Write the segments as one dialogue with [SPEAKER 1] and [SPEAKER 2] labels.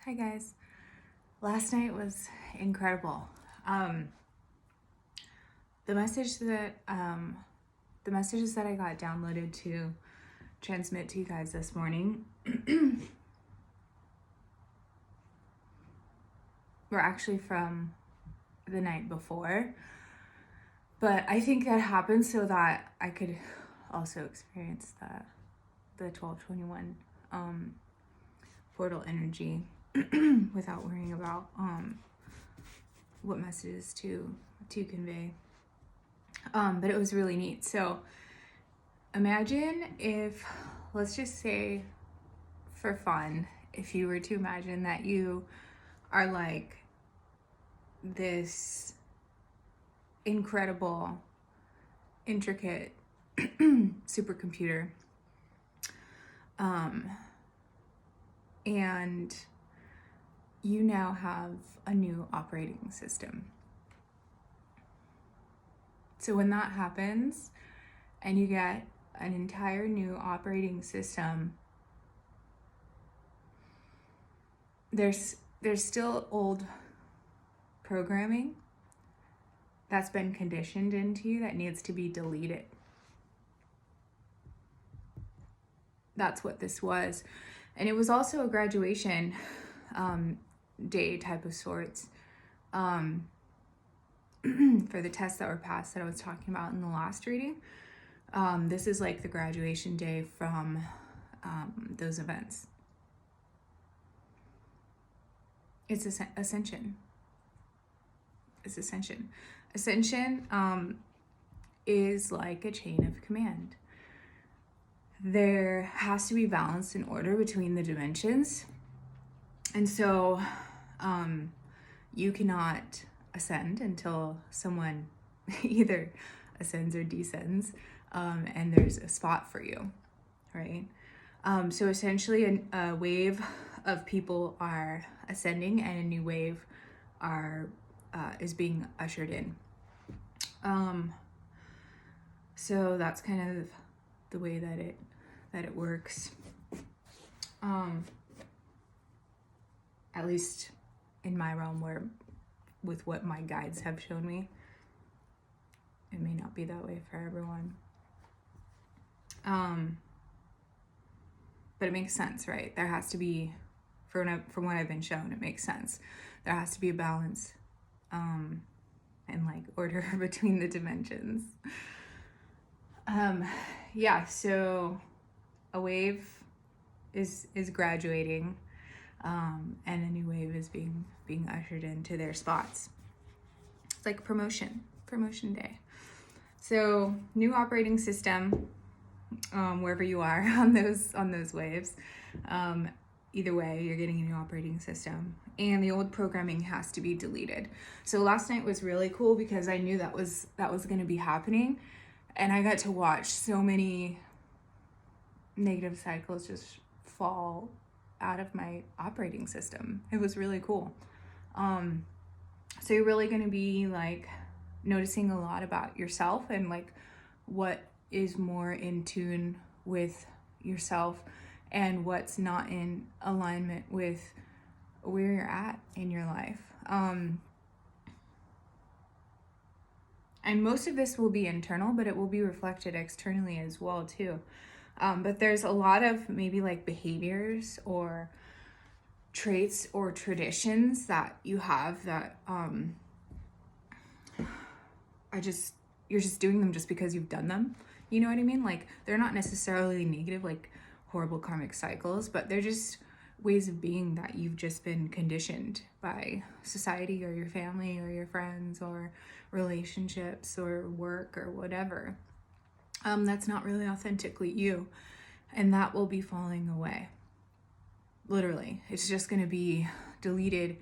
[SPEAKER 1] Hi guys. Last night was incredible. Um, the message that the messages that I got downloaded to transmit to you guys this morning were actually from the night before. But I think that happened so that I could also experience the 1221 portal energy without worrying about what messages to convey. But it was really neat. So imagine if, let's just say for fun, if you were to imagine that you are like this incredible, intricate supercomputer. And you now have a new operating system. So when that happens and you get an entire new operating system, there's still old programming that's been conditioned into you that needs to be deleted. That's what this was. And it was also a graduation day type of sorts for the tests that were passed that I was talking about in the last reading. This is like the graduation day from those events. It's ascension. It's ascension. Ascension is like a chain of command. There has to be balance and order between the dimensions. And so you cannot ascend until someone either ascends or descends, and there's a spot for you, right? So essentially a wave of people are ascending and a new wave is being ushered in. So that's kind of the way that it works. At least in my realm, where with what my guides have shown me. It may not be that way for everyone. But it makes sense, right? There has to be, from what I've been shown, it makes sense. There has to be a balance and like order between the dimensions. So a wave is graduating, and a new wave is being ushered into their spots. It's like promotion day. So new operating system, wherever you are on those waves. Either way, you're getting a new operating system, and the old programming has to be deleted. So last night was really cool because I knew that was going to be happening, and I got to watch so many negative cycles just fall out of my operating system. It was really cool. So you're really going to be like noticing a lot about yourself and like what is more in tune with yourself and what's not in alignment with where you're at in your life. And most of this will be internal, but it will be reflected externally as well too. But there's a lot of maybe like behaviors or traits or traditions that you have that you're just doing them just because you've done them. You know what I mean? Like they're not necessarily negative, like horrible karmic cycles, but they're just ways of being that you've just been conditioned by society or your family or your friends or relationships or work or whatever. That's not really authentically you, and that will be falling away. Literally, it's just going to be deleted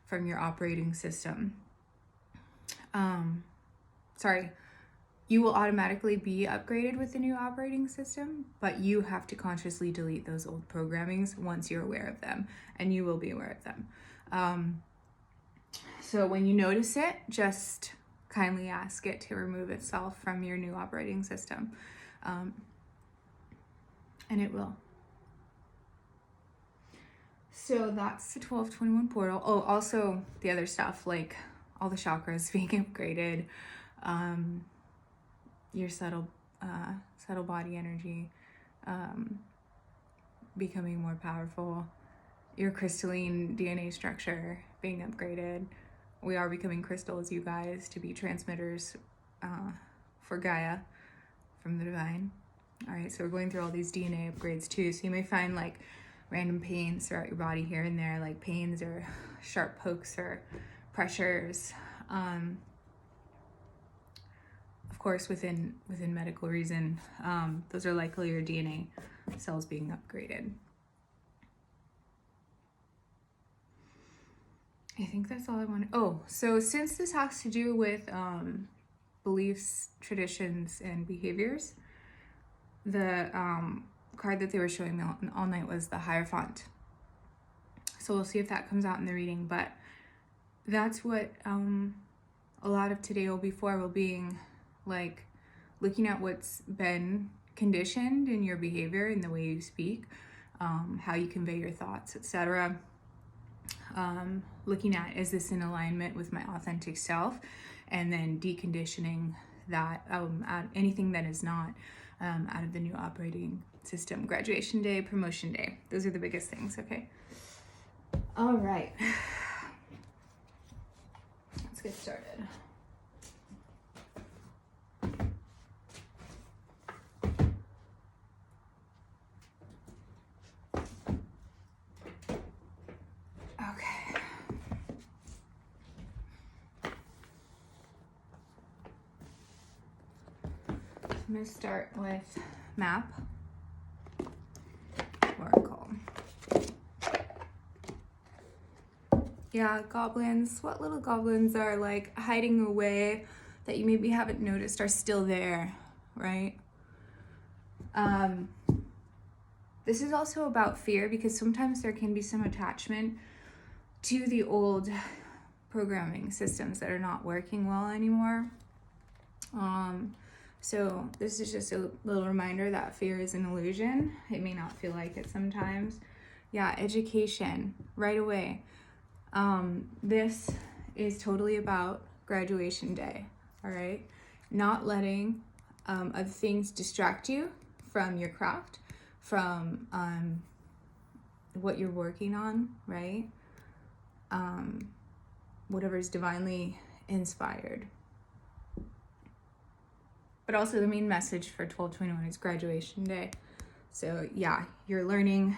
[SPEAKER 1] from your operating system. You will automatically be upgraded with the new operating system, but you have to consciously delete those old programmings once you're aware of them, and you will be aware of them. So when you notice it, just kindly ask it to remove itself from your new operating system, and it will. So that's the 1221 portal. Oh, also the other stuff, like all the chakras being upgraded, your subtle body energy becoming more powerful, your crystalline DNA structure being upgraded. We are becoming crystals, you guys, to be transmitters for Gaia from the divine. All right, so we're going through all these DNA upgrades too. So you may find like random pains throughout your body here and there, like pains or sharp pokes or pressures. Of course, within medical reason, those are likely your DNA cells being upgraded. I think that's all I want. Oh, so since this has to do with beliefs, traditions, and behaviors, the card that they were showing me all night was the Hierophant. So we'll see if that comes out in the reading, but that's what a lot of today will be for, will being like looking at what's been conditioned in your behavior, in the way you speak, how you convey your thoughts, etc. Looking at, is this in alignment with my authentic self? And then deconditioning that, anything that is not, out of the new operating system. Graduation day, promotion day. Those are the biggest things, okay? All right. Let's get started. I'm going to start with map, oracle. Yeah, goblins. What little goblins are like hiding away that you maybe haven't noticed are still there, right? This is also about fear, because sometimes there can be some attachment to the old programming systems that are not working well anymore. So this is just a little reminder that fear is an illusion. It may not feel like it sometimes. Yeah, education, right away. This is totally about graduation day, all right? Not letting other things distract you from your craft, from what you're working on, right? Whatever's divinely inspired. But also the main message for 1221 is graduation day. So yeah, you're learning,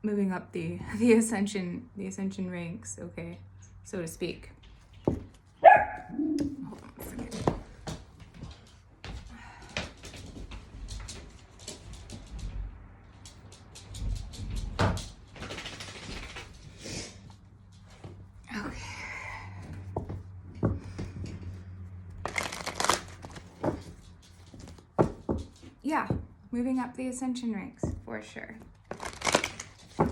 [SPEAKER 1] moving up the ascension ranks, okay, so to speak. Hold on a second. Yeah, moving up the ascension ranks, for sure. I'm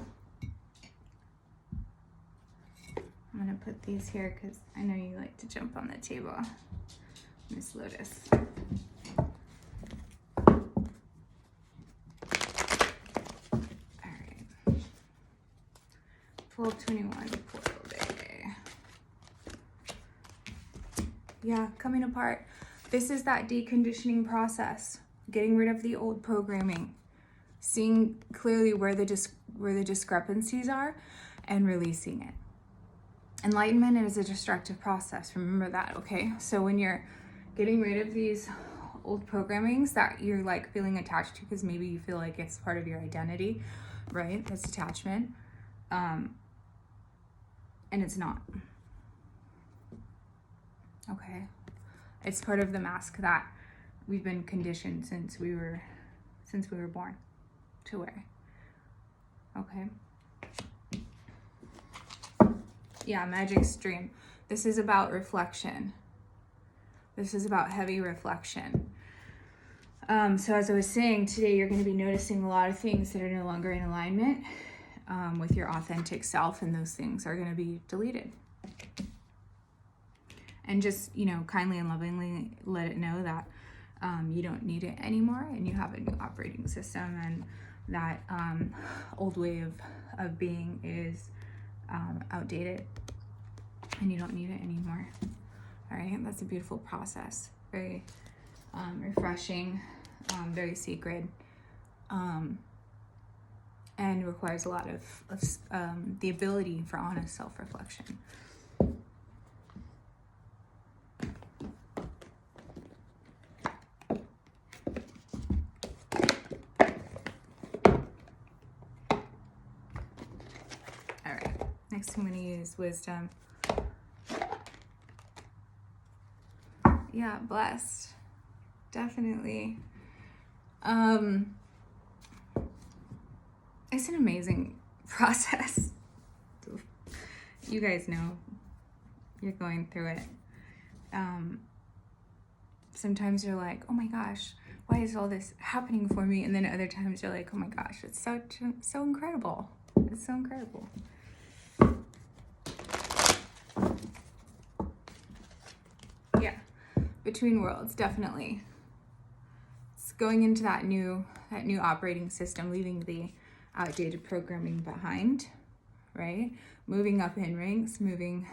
[SPEAKER 1] going to put these here because I know you like to jump on the table, Miss Lotus. All right. 1221 portal day. Yeah, coming apart. This is that deconditioning process. Getting rid of the old programming, seeing clearly where the discrepancies are, and releasing it. Enlightenment is a destructive process. Remember that, okay? So when you're getting rid of these old programmings that you're like feeling attached to, because maybe you feel like it's part of your identity, right? That's attachment, and it's not. Okay, it's part of the mask that we've been conditioned since we were born to wear. Okay. Yeah, magic stream. This is about reflection. This is about heavy reflection. So as I was saying, today you're going to be noticing a lot of things that are no longer in alignment with your authentic self, and those things are going to be deleted. And just, kindly and lovingly let it know that you don't need it anymore, and you have a new operating system, and that old way of being is outdated and you don't need it anymore. All right, that's a beautiful process. Very refreshing, very sacred, and requires a lot of the ability for honest self-reflection. All right, next I'm going to use wisdom. Yeah, blessed. Definitely. It's an amazing process. You guys know you're going through it. Sometimes you're like, oh my gosh, why is all this happening for me? And then other times you're like, oh my gosh, it's so incredible. It's so incredible. Yeah, between worlds, definitely. It's going into that new operating system, leaving the outdated programming behind, right? Moving up in ranks, moving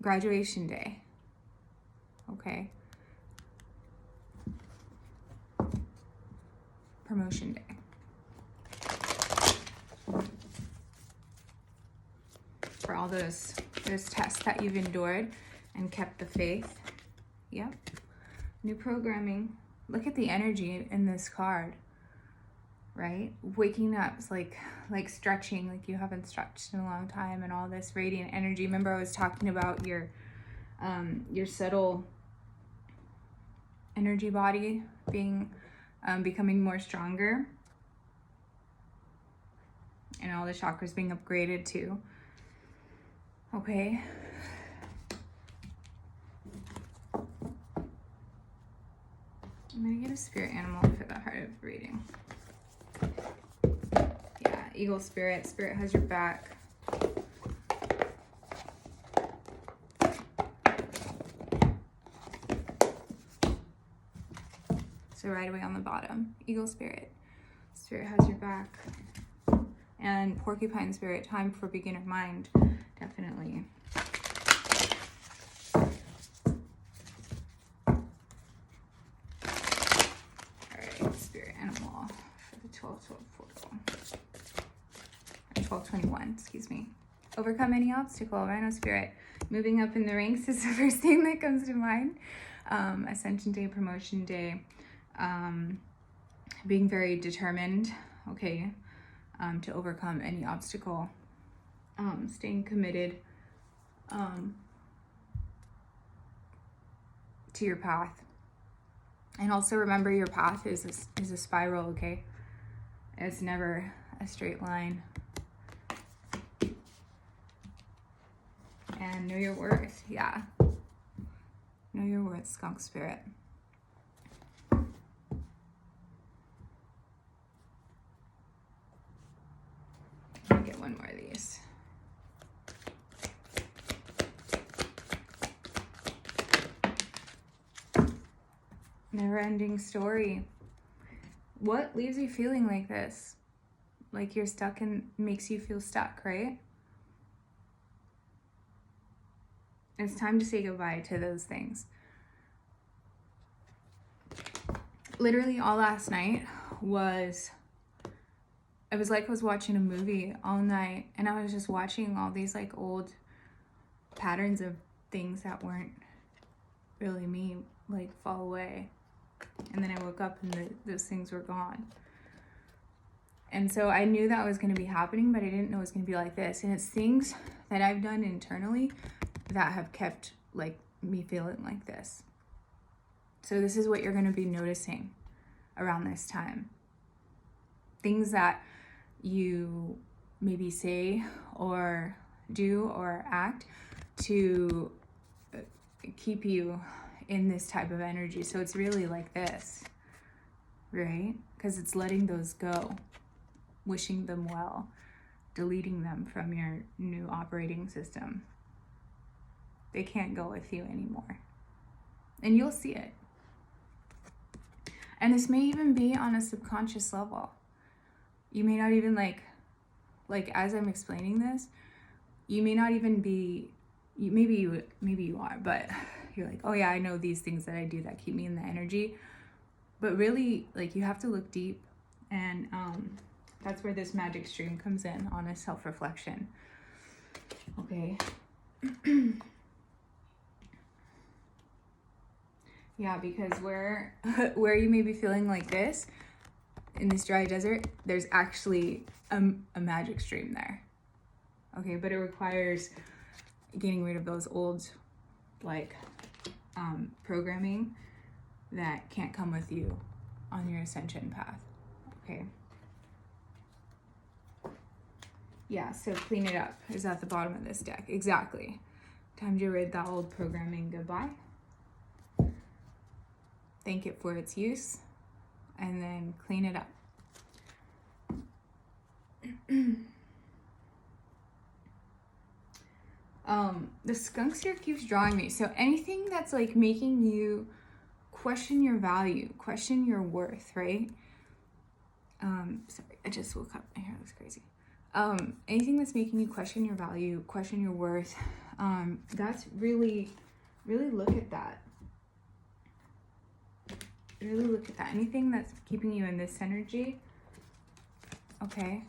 [SPEAKER 1] graduation day. Okay. Promotion day. For all those tests that you've endured and kept the faith. Yep. New programming. Look at the energy in this card, right? Waking up is like stretching, like you haven't stretched in a long time, and all this radiant energy. Remember I was talking about your subtle energy body being becoming more stronger, and all the chakras being upgraded too. Okay. I'm gonna get a spirit animal for the heart of reading. Yeah, eagle spirit. Spirit has your back. So right away on the bottom, eagle spirit. Spirit has your back. And porcupine spirit, time for beginner mind, definitely. All right, spirit animal for the 12-12 portal. 1221, excuse me. Overcome any obstacle, Rhino spirit. Moving up in the ranks is the first thing that comes to mind. Ascension day, promotion day. Being very determined, okay, to overcome any obstacle. Staying committed to your path. And also remember, your path is a spiral, okay? It's never a straight line. And know your worth, yeah. Know your worth, skunk spirit. Let me get one more of these. Never-ending story. What leaves you feeling like this? Like you're stuck and makes you feel stuck, right? It's time to say goodbye to those things. Literally all last night was, it was like I was watching a movie all night, and I was just watching all these like old patterns of things that weren't really me like fall away. And then I woke up and those things were gone. And so I knew that was going to be happening, but I didn't know it was going to be like this. And it's things that I've done internally that have kept like me feeling like this. So this is what you're going to be noticing around this time. Things that you maybe say or do or act to keep you in this type of energy. So it's really like this, right? Because it's letting those go, wishing them well, deleting them from your new operating system. They can't go with you anymore. And you'll see it. And this may even be on a subconscious level. you may not even like as I'm explaining this, you may not even be, maybe you are, but you're like, oh yeah, I know these things that I do that keep me in the energy. But really, like, you have to look deep, and that's where this magic stream comes in, honest self-reflection. Okay. Yeah, because where you may be feeling like this in this dry desert, there's actually a magic stream there. Okay, but it requires getting rid of those old like programming that can't come with you on your ascension path. Okay. Yeah, so clean it up is at the bottom of this deck. Exactly. Time to rid that old programming goodbye. Thank it for its use, and then clean it up. The skunks here keeps drawing me. So anything that's like making you question your value, question your worth, right? Sorry, I just woke up. My hair looks crazy. Anything that's making you question your value, question your worth, that's really look at that. Really look at that. Anything that's keeping you in this energy, okay?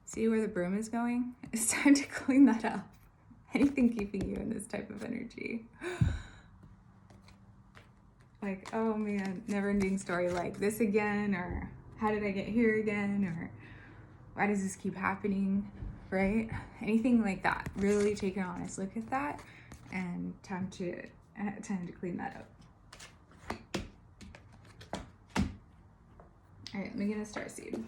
[SPEAKER 1] See where the broom is going? It's time to clean that up. Anything keeping you in this type of energy. Like, oh man, never-ending story, like this again, or how did I get here again, or why does this keep happening, right? Anything like that. Really take an honest look at that, and time to clean that up. All right, let me get a starseed.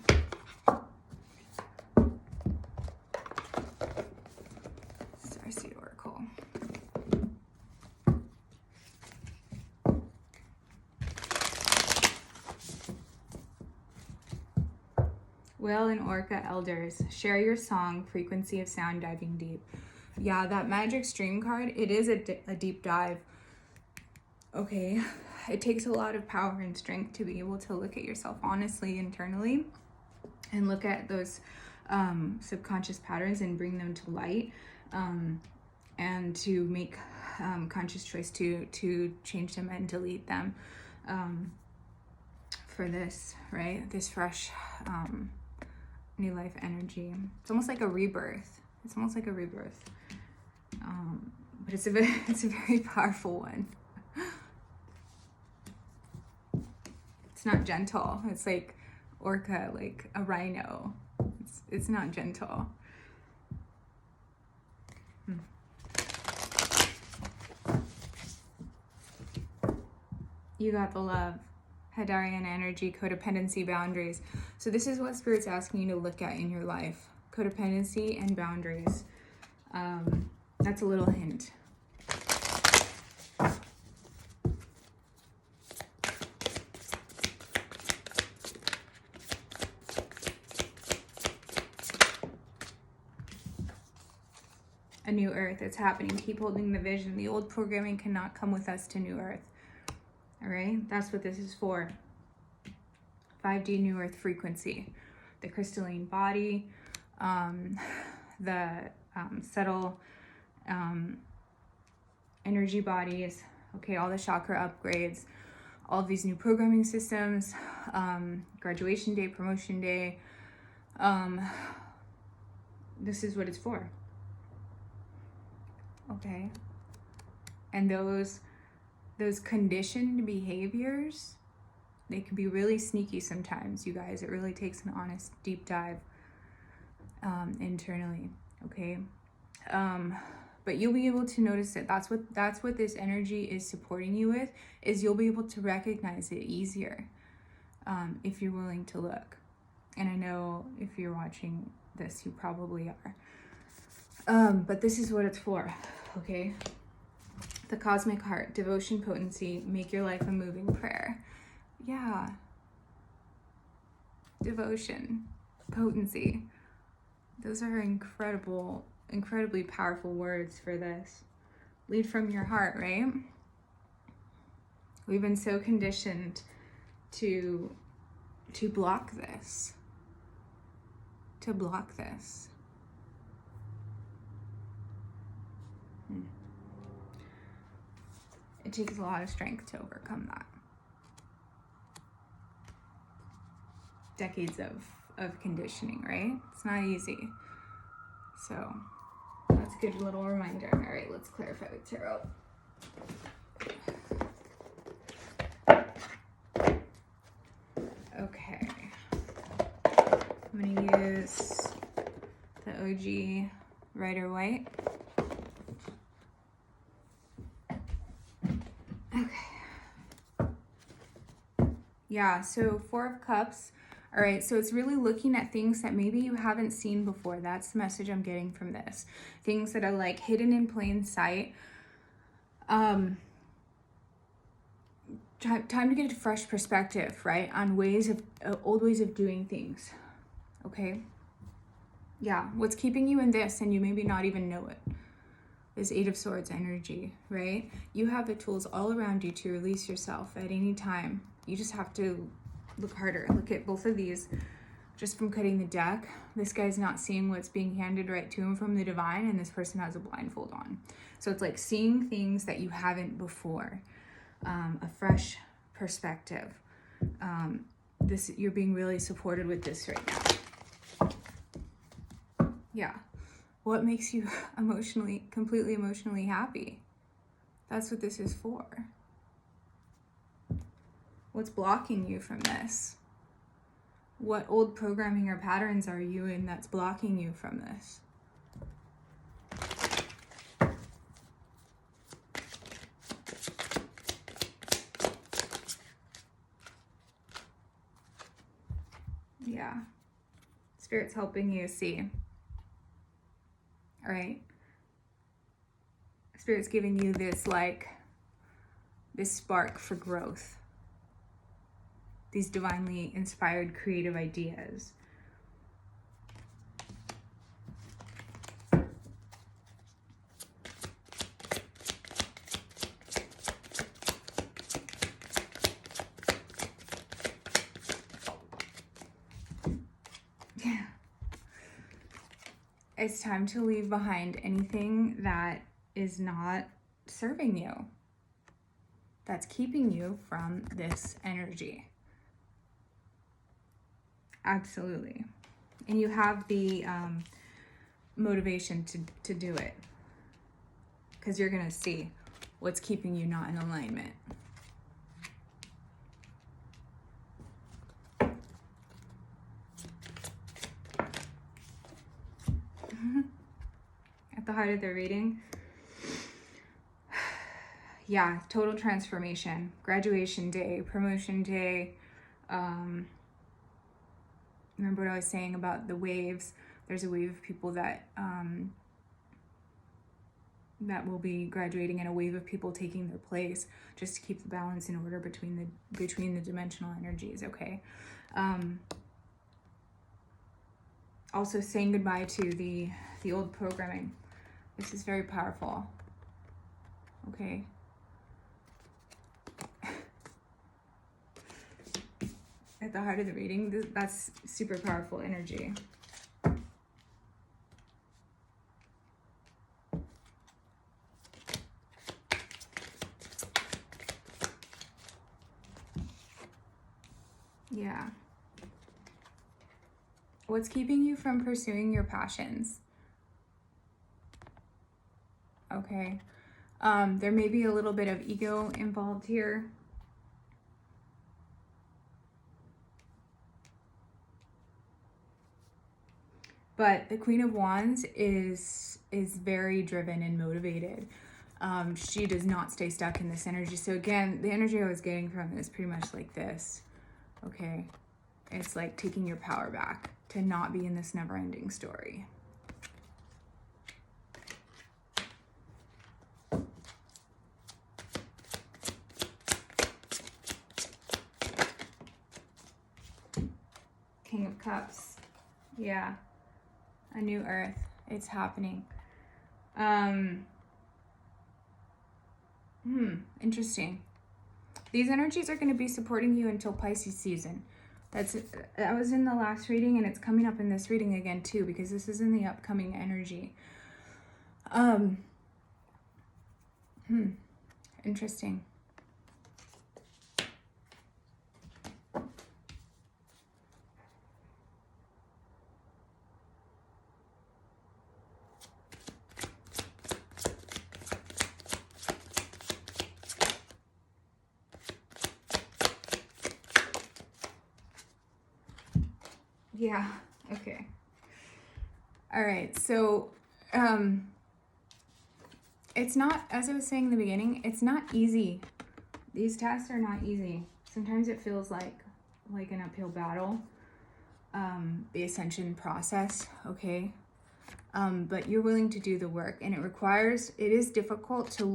[SPEAKER 1] Starseed oracle. Whale and Orca elders, share your song, frequency of sound diving deep. Yeah, that magic stream card, it is a deep dive. Okay, it takes a lot of power and strength to be able to look at yourself honestly, internally, and look at those subconscious patterns and bring them to light, and to make conscious choice to change them and delete them for this, right? This fresh new life energy. It's almost like a rebirth. But it's a very powerful one. It's not gentle. It's like orca, like a rhino. It's not gentle. You got the love. Hadarian energy, codependency, boundaries. So this is what Spirit's asking you to look at in your life. Codependency and boundaries. That's a little hint. A new earth, it's happening. Keep holding the vision. The old programming cannot come with us to new earth. All right, that's what this is for. 5D new earth frequency, the crystalline body, the subtle energy bodies, okay, all the chakra upgrades, all of these new programming systems, graduation day, promotion day. This is what it's for. Okay. And those conditioned behaviors, they can be really sneaky sometimes, you guys. It really takes an honest deep dive internally, okay? But you'll be able to notice it. That's what this energy is supporting you with, is you'll be able to recognize it easier if you're willing to look. And I know if you're watching this, you probably are. But this is what it's for, okay? The cosmic heart, devotion, potency, make your life a moving prayer. Yeah. Devotion, potency. Those are incredibly powerful words for this. Lead from your heart, right? We've been so conditioned to to block this. To block this. It takes a lot of strength to overcome that. Decades of conditioning, right? It's not easy. So that's a good little reminder. All right, let's clarify with tarot. Okay. I'm gonna use the OG Rider-Waite. Okay. Yeah, so Four of Cups. All right, so it's really looking at things that maybe you haven't seen before. That's the message I'm getting from this. Things that are like hidden in plain sight. Time to get a fresh perspective, right? On ways of, old ways of doing things, okay? Yeah, what's keeping you in this and you maybe not even know it is Eight of Swords energy, right? You have the tools all around you to release yourself at any time. You just have to look harder. Look at both of these. Just from cutting the deck, this guy's not seeing what's being handed right to him from the divine, and this person has a blindfold on. So it's like seeing things that you haven't before. A fresh perspective. This, you're being really supported with this right now. Yeah. What makes you completely emotionally happy? That's what this is for. What's blocking you from this? What old programming or patterns are you in that's blocking you from this? Yeah. Spirit's helping you see. All right. Spirit's giving you this, like, this spark for growth. These divinely inspired creative ideas. Yeah. It's time to leave behind anything that is not serving you, that's keeping you from this energy. Absolutely. And you have the motivation to do it, because you're going to see what's keeping you not in alignment. At the height of the reading, yeah, total transformation, graduation day, promotion day. Remember what I was saying about the waves? There's a wave of people that that will be graduating, and a wave of people taking their place, just to keep the balance in order between the dimensional energies. Okay. Also saying goodbye to the old programming. This is very powerful. Okay. At the heart of the reading, that's super powerful energy. Yeah. What's keeping you from pursuing your passions? Okay. There may be a little bit of ego involved here. But the Queen of Wands is very driven and motivated. She does not stay stuck in this energy. So again, the energy I was getting from is pretty much like this. Okay. It's like taking your power back to not be in this never-ending story. King of Cups. Yeah. A new earth. It's happening. Interesting. These energies are going to be supporting you until Pisces season. That was in the last reading, and it's coming up in this reading again too, because this is in the upcoming energy. Interesting. Yeah, okay. All right, so it's not, as I was saying in the beginning, it's not easy. These tasks are not easy. Sometimes it feels like an uphill battle, the ascension process, okay? But you're willing to do the work, and it is difficult to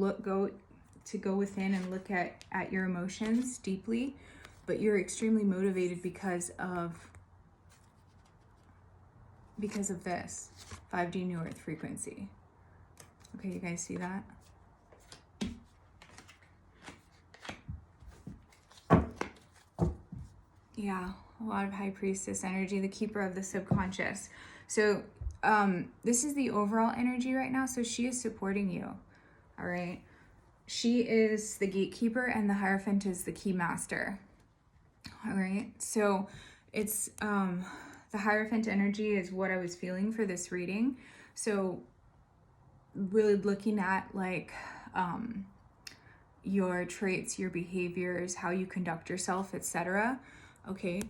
[SPEAKER 1] go within and look at your emotions deeply, but you're extremely motivated because of this 5D New Earth frequency. Okay, you guys see that? Yeah, a lot of High Priestess energy, the keeper of the subconscious. So this is the overall energy right now. So she is supporting you. All right. She is the gatekeeper, and the Hierophant is the key master. All right. So it's the Hierophant energy is what I was feeling for this reading. So really looking at like your traits, your behaviors, how you conduct yourself, etc. Okay.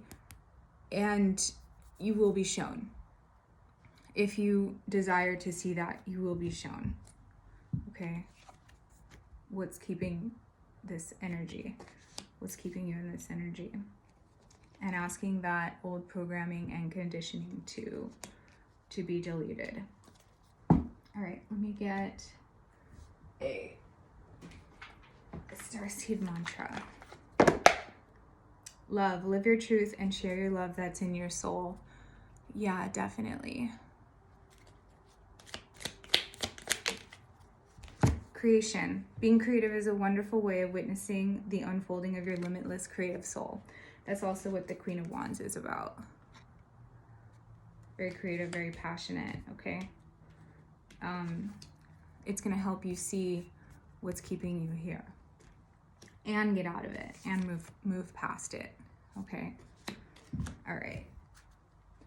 [SPEAKER 1] And you will be shown. If you desire to see that, you will be shown. Okay. What's keeping this energy? What's keeping you in this energy? And asking that old programming and conditioning to be deleted. All right, let me get a Starseed mantra. Love, live your truth and share your love that's in your soul. Yeah, definitely. Creation. Being creative is a wonderful way of witnessing the unfolding of your limitless creative soul. That's also what the Queen of Wands is about. Very creative, very passionate, okay? It's going to help you see what's keeping you here and get out of it and move past it, okay? All right.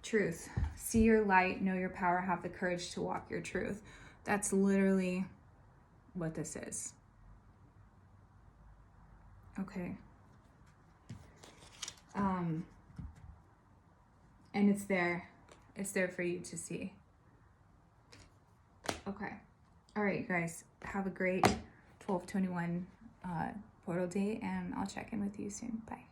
[SPEAKER 1] Truth. See your light, know your power, have the courage to walk your truth. That's literally what this is. Okay. And it's there for you to see. Okay. All right, guys, have a great 12/21 portal day, and I'll check in with you soon. Bye.